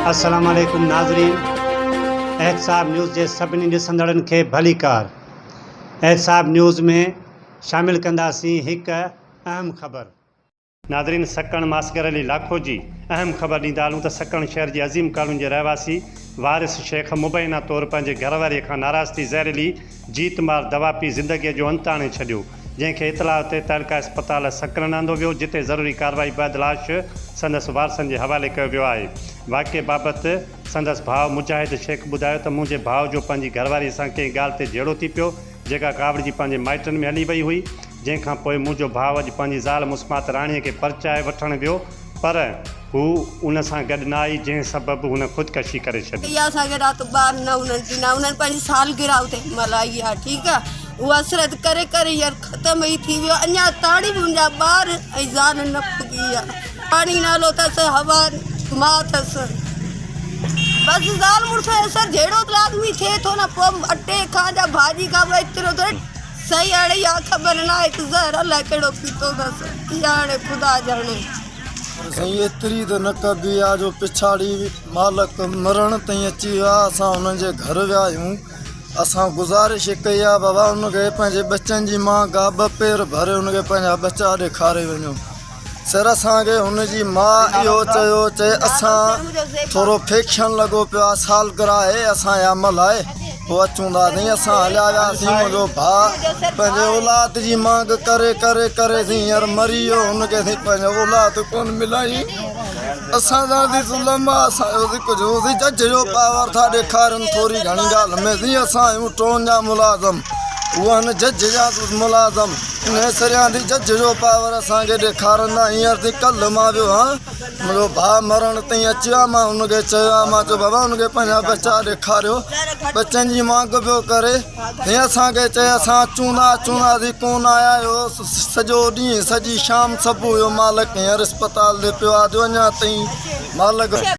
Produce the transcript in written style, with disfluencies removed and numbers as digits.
अस्सलाम वालेकुम नाज़रीन। एहतसाब न्यूज़ जे सभिनी ॾिसंदड़नि खे भली कार। एहतसाब न्यूज़ में शामिल कंदासीं हिक अहम ख़बर। नाज़रीन, सकण मासगर अली लाखो जी अहम ख़बर ॾींदा हलूं त सकण शहर जी अज़ीम कॉलोनी जे रहवासी वारिस शेख मुबैना तौर पंहिंजे घरवारीअ खां नाराज़ थी ज़हरीली जीत मार दवा पी ज़िंदगीअ जो अंत आणे छॾियो, जंहिंखे इतलाह ते तहलका अस्पताल सकण आंदो वियो, जिते ज़रूरी कार्रवाई बैदि लाश संदसि वारसनि जे हवाले कयो वियो आहे। वाक़े बाबति संदसि भाउ मुजाहिद शेख ॿुधायो त मुंहिंजे भाउ जो पंहिंजी घरवारीअ सां कंहिं ॻाल्हि ते झेड़ो थी पियो, जेका कावड़ जी पंहिंजे माइटनि में हली वई हुई। जंहिंखां पोइ मुंहिंजो भाउ अॼु पंहिंजी ज़ाल मुस्मात राणीअ खे परचाए वठणु वियो, पर हू उन सां गॾु न आई, जंहिं सबबु हुन ख़ुदकशी करे छॾी। असांखे राति ॿार न उन्हनि पंहिंजी सालगिरह उते मल्हाई आहे, ठीकु आहे। उहा असरत करे करे यार ख़तमु ई थी वियो। अञा ताड़ी बि मुंहिंजा ॿार ऐं ज़ाल न पुॼी आहे। पाणी नालो अथसि, हवा मां अथसि, बसि ज़ाल मुड़ुस असर जहिड़ो लाज़मी थिए थो न, पोइ अटे खां या भाॼी खां बि एतिरो थो सही। हाणे इहा ख़बर न आहे त ज़हर अलाए कहिड़ो पीतो अथसि, इहा हाणे ख़ुदा ॼाणे। साईं एतिरी त न कबी आहे जो पिछाड़ी मालक मरण ताईं अची विया। असां हुननि जे घर विया आहियूं। असां गुज़ारिश कई आहे बाबा हुनखे पंहिंजे बचनि जी मां का ॿ पेर भरे हुनखे पंहिंजा बचा ॾेखारे वञो। सर असांखे हुनजी माउ इहो चए असां थोरो फेक्शन लॻो पियो आहे, सालगिरह आहे असांजा मल्हाए पोइ अचूं था। साईं असां हलिया वियासीं। मुंहिंजो भाउ पंहिंजे औलाद जी मांग करे करे करे हींअर मरी वियो। हुनखे पंहिंजो औलाद कोन मिलाई। असां सां ज़ुल्म आहे, असांजो कुझु जज जो पावर था ॾेखारनि थोरी घणी ॻाल्हि में। जीअं असां आहियूं टोन जा मुलाज़िम, उहा न जज जा मुलाज़िम, इन सरियां थी जज जो पावर असांखे ॾेखारंदा। हींअर थी कल्ह मां वियो हां, मुंहिंजो भाउ मरण ताईं अची आहे। मां हुनखे चयो आहे, मां चयो बाबा हुनखे पंहिंजा बचा ॾेखारियो, बचनि जी मांग पियो करे। हीअं असांखे चए असां अचूं था थी, कोन आया आहियो। सॼो ॾींहुं सॼी शाम सभु हुयो। मालिक हींअर अस्पताल ते पियो आहे जो अञा ताईं मालिक